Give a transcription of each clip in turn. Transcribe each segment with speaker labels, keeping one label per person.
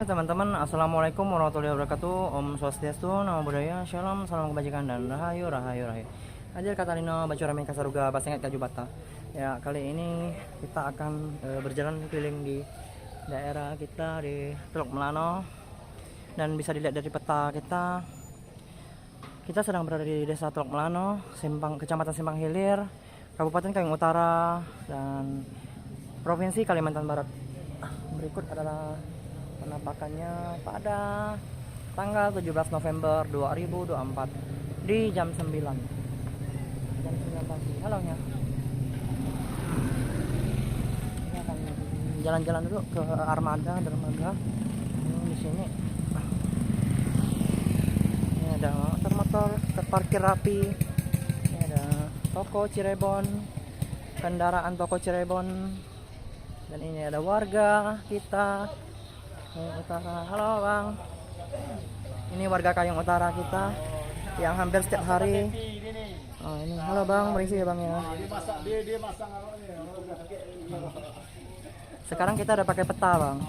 Speaker 1: Teman-teman, assalamualaikum warahmatullahi wabarakatuh. Om Swastiastu, Namo Buddhaya, Shalom, salam kebajikan dan rahayu, rahayu, rahayu. Hadir Katalino, Bacurami Kasaruga, Basengat Kajubata. Ya, kali ini kita akan berjalan keliling di daerah kita di Teluk Melano. Dan bisa dilihat dari peta kita sedang berada di Desa Teluk Melano, Kecamatan Simpang Hilir, Kabupaten Kayong Utara, dan Provinsi Kalimantan Barat. Berikut adalah penampakannya pada tanggal 17 November 2024 di jam 9 pagi. Halo ya. Ini akan jalan-jalan dulu ke dermaga. Ini di sini. Ini ada motor-motor terparkir rapi. Ini ada toko Cirebon, kendaraan toko Cirebon. Dan ini ada warga kita Kayong Utara. Halo Bang. Ini warga Kayong Utara kita yang hampir setiap hari. Oh, ini halo Bang, berisi ya Bang ya. Sekarang kita udah pakai peta Bang.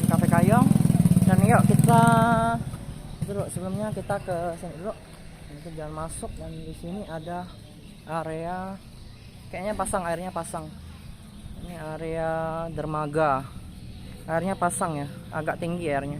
Speaker 1: Kafe Kayong. Dan yuk kita dulu, sebelumnya kita ke sini dulu. Kita jalan masuk dan di sini ada area kayaknya airnya pasang. Ini area dermaga. Airnya pasang ya, agak tinggi airnya.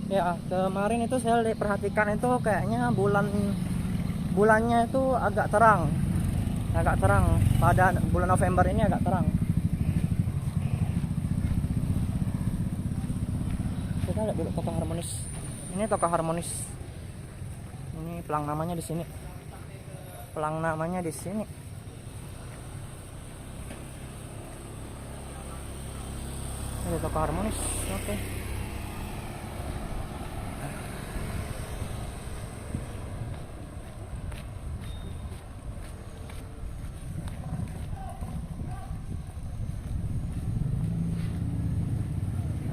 Speaker 1: Ya, kemarin itu saya perhatikan itu kayaknya bulannya itu agak terang. Agak terang. Pada bulan November ini agak terang. Kita lihat dulu toko Harmonis. Ini toko Harmonis. Ini pelang namanya di sini. Pelang namanya di sini. Ini toko Harmonis. Oke.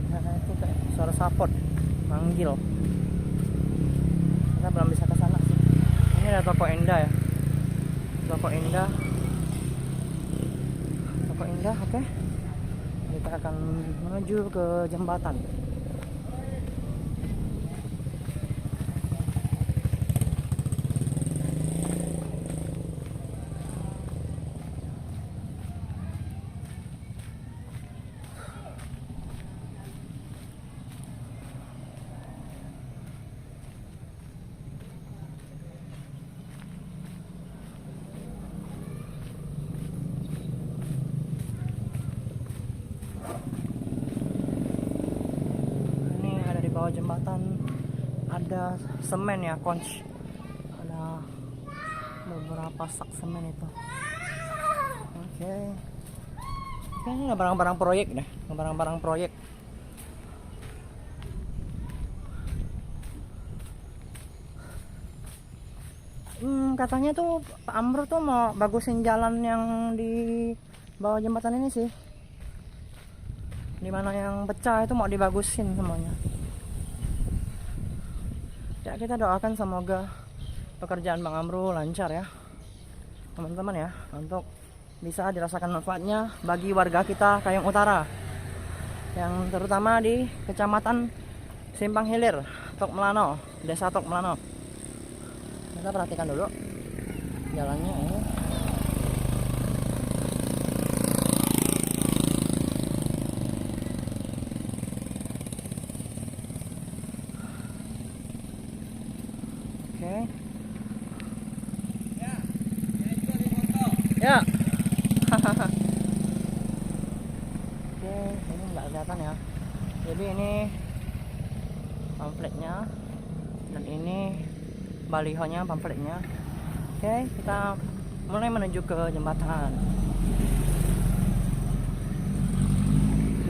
Speaker 1: Nah, itu kayak suara sapot manggil. Kita belum bisa ke sana sih. Ini ada toko Indah ya. Toko Indah. Toko Indah, oke. Kita akan menuju ke jembatan. Bawah jembatan ada semen ya, conch. Ada beberapa sak semen itu. Oke. Kayaknya barang-barang proyek deh, barang-barang proyek. Katanya tuh Pak Amro tuh mau bagusin jalan yang di bawah jembatan ini sih. Dimana yang pecah itu mau dibagusin semuanya. Ya, kita doakan semoga pekerjaan Bang Amro lancar ya teman-teman ya, untuk bisa dirasakan manfaatnya bagi warga kita Kayong Utara, yang terutama di Kecamatan Simpang Hilir, Teluk Melano, Desa Teluk Melano. Kita perhatikan dulu jalannya ini. Oke. Ya. Oke, ini nggak kelihatan ya. Jadi ini pamfletnya dan ini balihonya, pamfletnya. Oke, kita mulai menuju ke jembatan.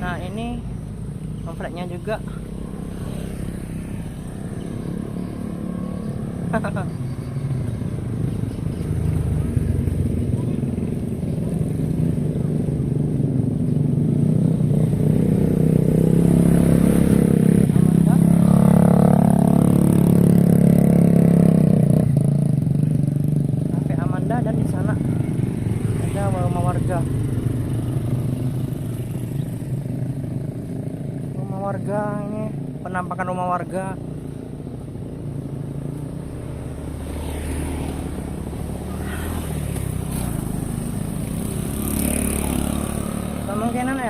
Speaker 1: Nah, ini pamfletnya juga. Cafe Amanda, dan di sana ada rumah warga. warga, ini penampakan rumah warga.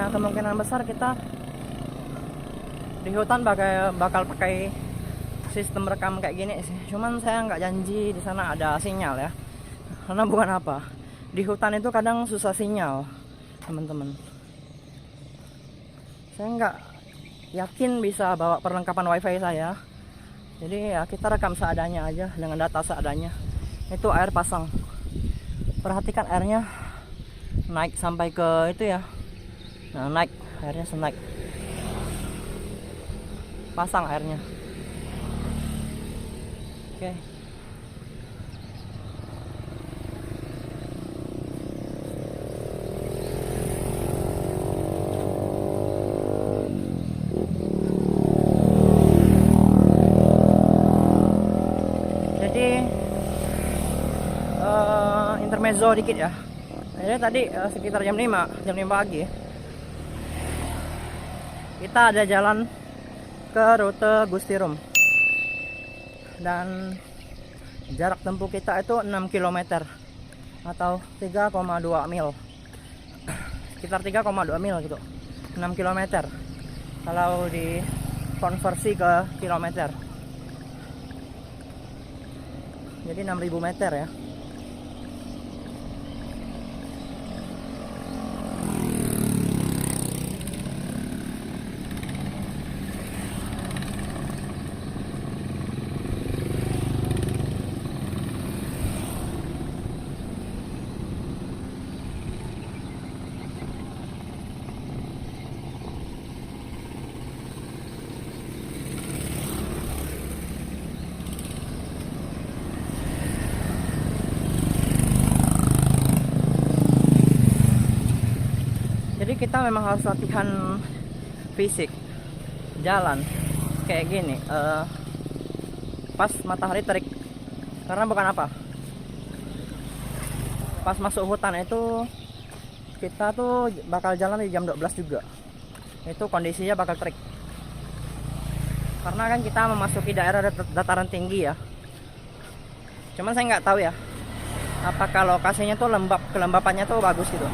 Speaker 1: Kemungkinan besar kita di hutan bakal pakai sistem rekam kayak gini sih. Cuman saya nggak janji di sana ada sinyal ya, karena bukan apa, di hutan itu kadang susah sinyal teman-teman. Saya nggak yakin bisa bawa perlengkapan wifi saya, jadi ya kita rekam seadanya aja dengan data seadanya. Itu air pasang, perhatikan airnya naik sampai ke itu ya. Nah, naik airnya, senaik pasang airnya. Oke. Jadi intermezzo dikit ya. Jadi tadi sekitar jam 5 pagi kita ada jalan ke rute Gusti Rum, dan jarak tempuh kita itu 6 km atau 3,2 mil, sekitar 3,2 mil gitu, 6 km kalau dikonversi ke kilometer, jadi 6.000 meter ya. Jadi kita memang harus latihan fisik jalan kayak gini pas matahari terik, karena bukan apa, pas masuk hutan itu kita tuh bakal jalan di jam 12 juga, itu kondisinya bakal terik karena kan kita memasuki daerah dataran tinggi ya. Cuman saya nggak tahu ya apakah lokasinya tuh kelembapannya tuh bagus gitu.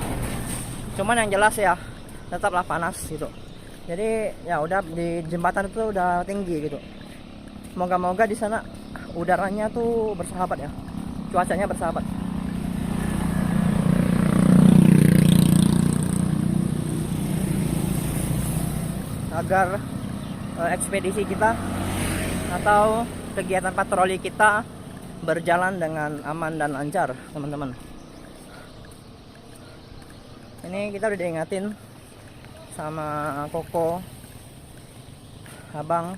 Speaker 1: Cuman yang jelas ya tetaplah panas gitu. Jadi ya udah di jembatan itu udah tinggi gitu. Moga-moga di sana udaranya tuh bersahabat ya, cuacanya bersahabat. Agar ekspedisi kita atau kegiatan patroli kita berjalan dengan aman dan lancar, teman-teman. Ini kita udah diingatin sama Koko, abang,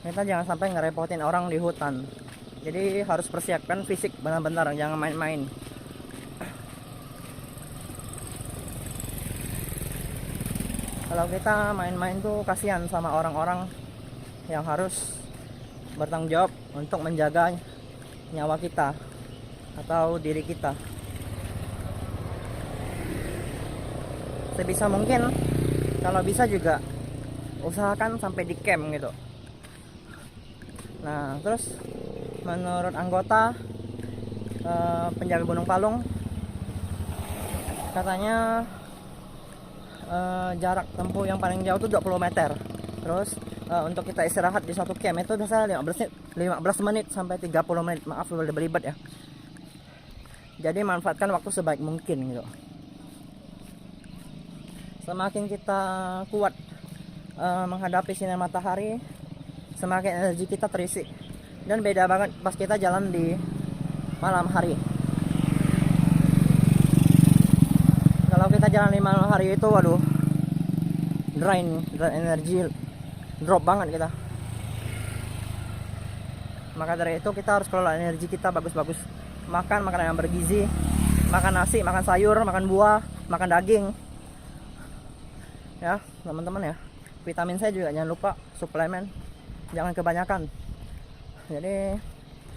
Speaker 1: kita jangan sampai ngerepotin orang di hutan. Jadi harus persiapkan fisik benar-benar, jangan main-main. Kalau kita main-main tuh kasihan sama orang-orang yang harus bertanggung jawab untuk menjaga nyawa kita atau diri kita. Sebisa mungkin, kalau bisa juga usahakan sampai di camp gitu. Nah, terus menurut anggota penjaga Gunung Palung, katanya jarak tempuh yang paling jauh itu 20 meter. Terus untuk kita istirahat di satu camp itu biasa 15 menit sampai 30 menit. Maaf udah berlibat ya. Jadi manfaatkan waktu sebaik mungkin gitu. Semakin kita kuat menghadapi sinar matahari, semakin energi kita terisi. Dan beda banget pas kita jalan di malam hari. Kalau kita jalan di malam hari itu, waduh, drain energi, drop banget kita. Maka dari itu kita harus kelola energi kita bagus-bagus. Makan makanan yang bergizi, makan nasi, makan sayur, makan buah, makan daging. Ya teman-teman ya, vitamin C juga jangan lupa, suplemen jangan kebanyakan. Jadi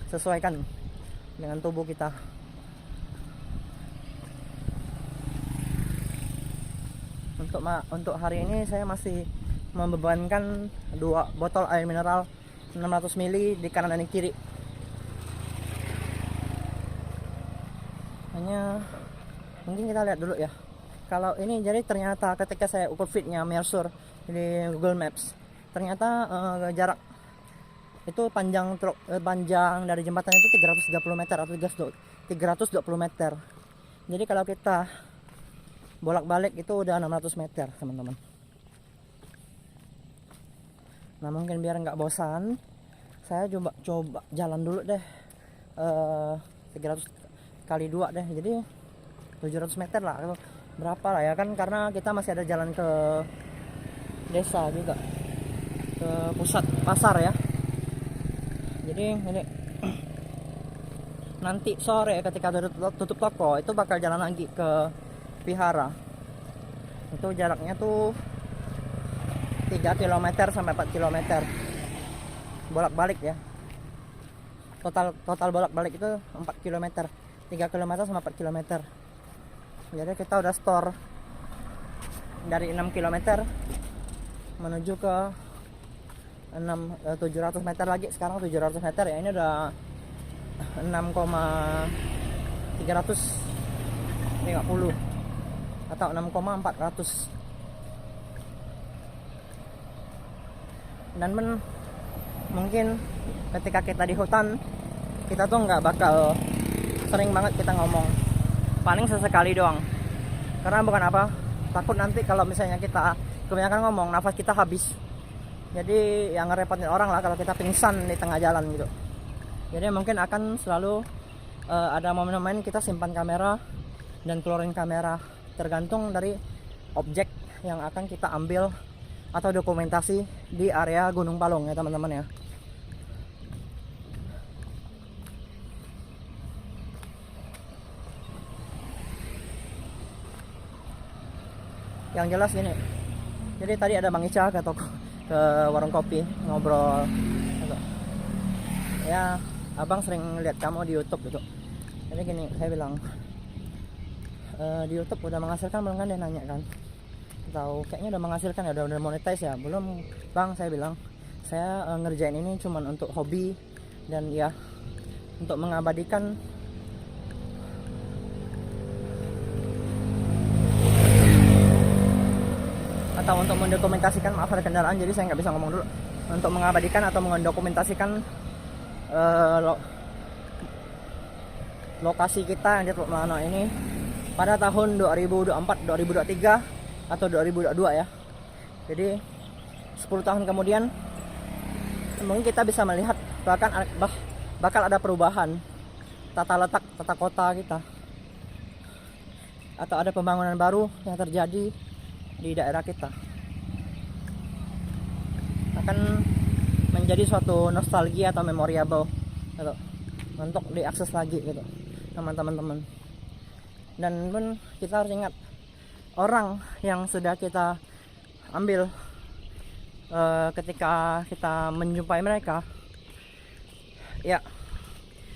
Speaker 1: sesuaikan dengan tubuh kita. Untuk hari ini saya masih membebankan 2 botol air mineral 600 ml di kanan dan di kiri. Hanya mungkin kita lihat dulu ya. Kalau ini jadi ternyata ketika saya ukur fitnya Mercur di Google Maps, ternyata jarak itu panjang dari jembatan itu 330 meter atau 320 meter. Jadi kalau kita bolak-balik itu udah 600 meter teman-teman. Nah mungkin biar nggak bosan, saya coba jalan dulu deh 300 kali 2 deh, jadi 700 meter lah, berapa lah ya kan, karena kita masih ada jalan ke desa juga, ke pusat pasar ya. Jadi ini nanti sore ketika tutup toko itu bakal jalan lagi ke Vihara. Itu jaraknya tuh 3 km sampai 4 km bolak-balik ya. Total bolak-balik itu 4 km, 3 km sama 4 km. Jadi kita udah store dari 6 km menuju ke 700 meter lagi. Sekarang 700 meter ya, ini udah 6,350 atau 6,400. Dan mungkin ketika kita di hutan, kita tuh nggak bakal sering banget kita ngomong, paling sesekali doang. Karena bukan apa, takut nanti kalau misalnya kita kebanyakan ngomong, nafas kita habis. Jadi yang ngerepotin orang lah kalau kita pingsan di tengah jalan gitu. Jadi mungkin akan selalu ada momen-momen kita simpan kamera dan keluarin kamera, tergantung dari objek yang akan kita ambil atau dokumentasi di area Gunung Palung ya teman-teman ya. Yang jelas gini, jadi tadi ada Bang Ica ke warung kopi ngobrol gitu. Ya abang sering lihat kamu di YouTube gitu. Jadi gini, saya bilang di YouTube udah menghasilkan belum kan, dia nanya kan, tahu kayaknya udah menghasilkan ya, udah monetize ya belum bang. Saya bilang saya ngerjain ini cuman untuk hobi dan ya untuk mengabadikan atau untuk mendokumentasikan, maaf ada kendaraan jadi saya nggak bisa ngomong dulu, untuk mengabadikan atau mendokumentasikan lokasi kita yang di Teluk Melano ini pada tahun 2024, 2023 atau 2022 ya. Jadi 10 tahun kemudian mungkin kita bisa melihat bakal ada perubahan tata letak tata kota kita, atau ada pembangunan baru yang terjadi di daerah kita. Akan menjadi suatu nostalgia atau memorable gitu, untuk diakses lagi gitu teman-teman. Dan pun kita harus ingat orang yang sudah kita ambil ketika kita menjumpai mereka, ya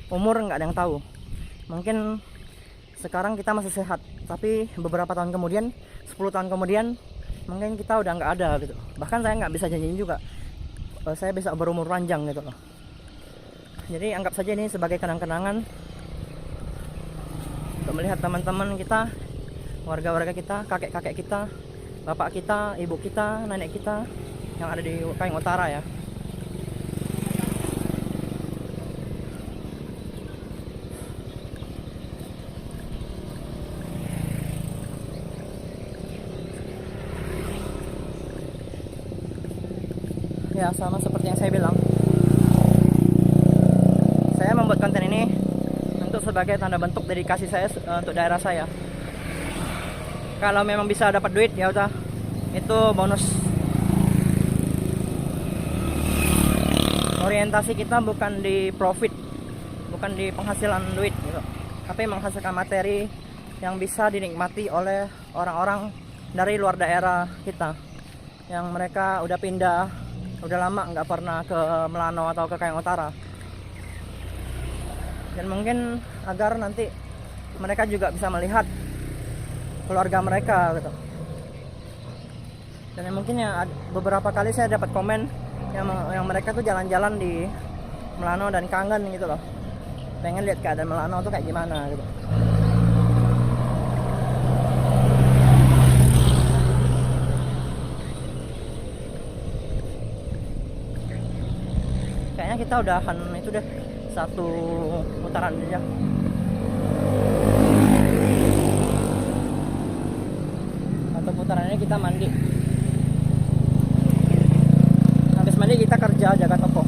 Speaker 1: umur nggak ada yang tahu. Mungkin sekarang kita masih sehat, tapi beberapa tahun kemudian, 10 tahun kemudian mungkin kita udah nggak ada gitu. Bahkan saya nggak bisa janjiin juga saya bisa berumur panjang gitu loh. Jadi anggap saja ini sebagai kenang-kenangan untuk melihat teman-teman kita, warga-warga kita, kakek-kakek kita, bapak kita, ibu kita, nenek kita yang ada di Kayong Utara ya. Ya sama seperti yang saya bilang, saya membuat konten ini untuk sebagai tanda bentuk dedikasi saya untuk daerah saya. Kalau memang bisa dapat duit ya udah, itu bonus. Orientasi kita bukan di profit, bukan di penghasilan duit gitu, tapi menghasilkan materi yang bisa dinikmati oleh orang-orang dari luar daerah kita, yang mereka udah pindah, udah lama nggak pernah ke Melano atau ke Kayong Utara. Dan mungkin agar nanti mereka juga bisa melihat keluarga mereka gitu. Dan mungkin ya beberapa kali saya dapat komen yang mereka tuh jalan-jalan di Melano dan kangen gitu loh, pengen lihat keadaan Melano tuh kayak gimana gitu. Kayaknya kita udahan itu deh, satu putaran aja. Satu putaran ini kita mandi. Habis mandi kita kerja jaga toko.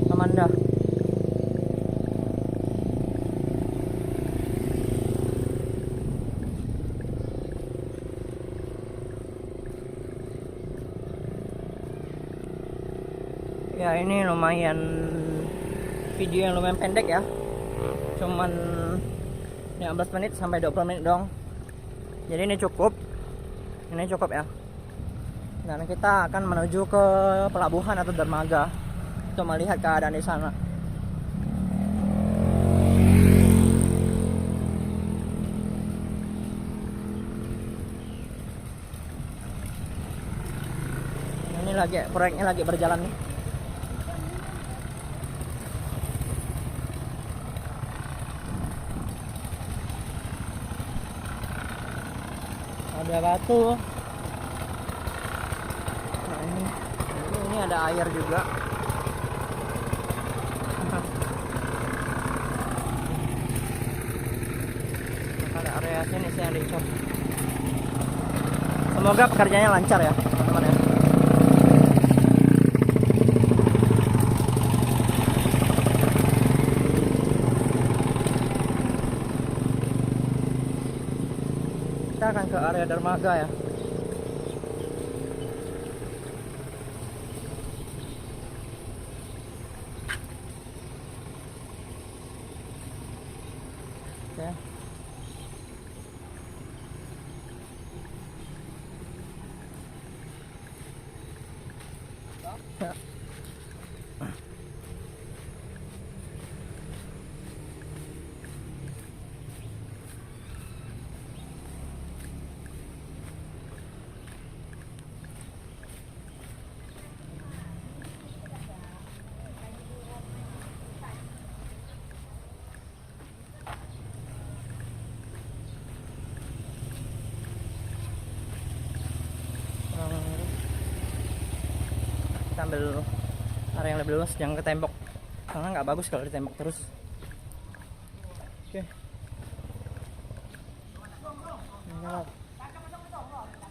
Speaker 1: Amanda. Ya ini lumayan video yang lumayan pendek ya, cuman 15 menit sampai 20 menit dong. Jadi ini cukup ya. Dan kita akan menuju ke pelabuhan atau dermaga untuk melihat keadaan di sana. Ini lagi proyeknya lagi berjalan nih. Ada batu. Nah, ini ada air juga. Ada area sini sih yang dicor. Semoga pekerjaannya lancar ya, teman-teman ya. Kita akan ke area dermaga ya. Oke. Ya. Kita ambil area yang lebih luas, jangan ke tembok karena nggak bagus kalau di tembok terus. Oke.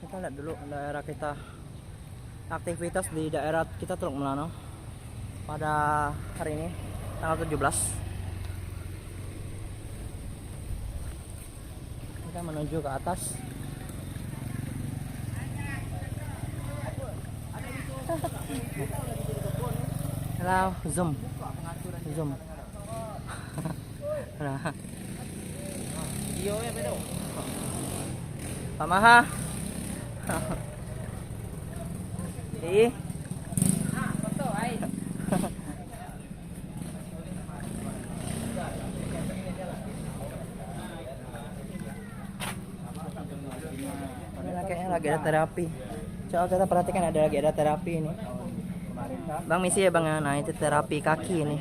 Speaker 1: Kita lihat dulu daerah kita, aktivitas di daerah kita Teluk Melano pada hari ini tanggal 17. Kita menuju ke atas. Halo, zoom. Nah. Pak Maha. Ih. Kayaknya lagi ada terapi. Coba kita perhatikan lagi ada terapi ini. Bang misi ya bang, nah itu terapi kaki ini.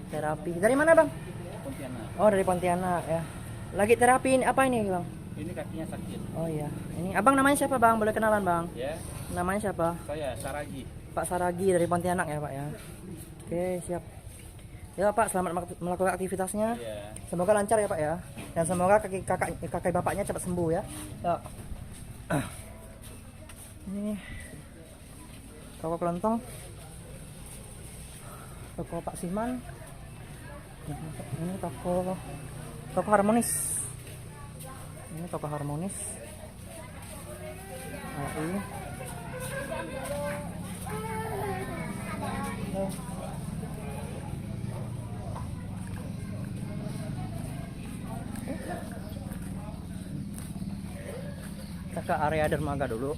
Speaker 1: Terapi dari mana bang? Pontianak. Oh dari Pontianak ya. Lagi terapi ini apa ini bang?
Speaker 2: Ini kakinya sakit.
Speaker 1: Oh iya. Ini abang namanya siapa bang? Boleh kenalan bang?
Speaker 2: Ya.
Speaker 1: Namanya siapa?
Speaker 2: Saya Saragi.
Speaker 1: Pak Saragi dari Pontianak ya pak ya. Oke siap. Ya pak, selamat melakukan aktivitasnya.
Speaker 2: Ya.
Speaker 1: Semoga lancar ya pak ya. Dan semoga kakak bapaknya cepat sembuh ya. Ya. Ini toko kelontong, toko Pak Siman. Ini toko harmonis. Ini toko harmonis. Nah, ini. Kita ke area dermaga dulu.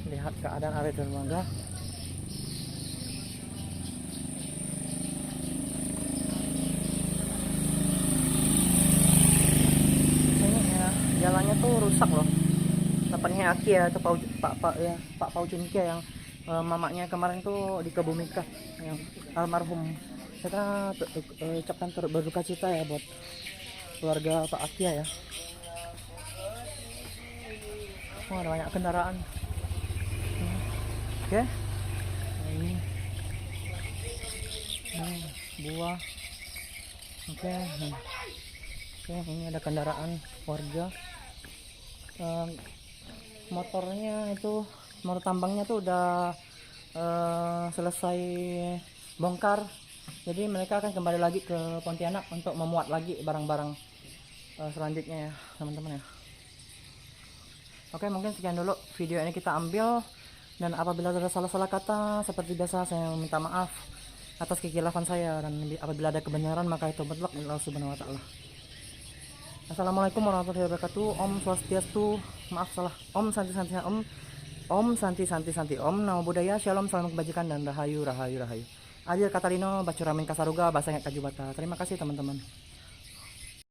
Speaker 1: Lihat keadaan area dermaga. Ini ya, jalannya tuh rusak loh. Tempatnya Aki ya, itu Pak Pau Cinkia yang mamanya kemarin tuh dikebumikan, yang almarhum. Kita ucapkan berduka cita ya buat keluarga Pak Akia ya. Oh, ada banyak kendaraan. Oke. Nah, ini buah. Oke. Oke, ini ada kendaraan warga. Motornya itu, motor tambangnya tuh udah selesai bongkar. Jadi mereka akan kembali lagi ke Pontianak untuk memuat lagi barang-barang selanjutnya ya, teman-teman ya. Oke, mungkin sekian dulu video ini kita ambil, dan apabila ada salah-salah kata seperti biasa saya minta maaf atas kekhilafan saya, dan apabila ada kebenaran maka itu mutlak dari Allah Subhanahu wa taala. Assalamualaikum warahmatullahi wabarakatuh. Om Swastiastu, maaf salah. Om Santi Santi Om. Om Santi Santi Santi Om. Namo Buddhaya, Shalom, salam kebajikan dan rahayu rahayu rahayu. Adil Katalino, Bacuramin Kasaruga, Bahasa Kajubata. Terima kasih teman-teman.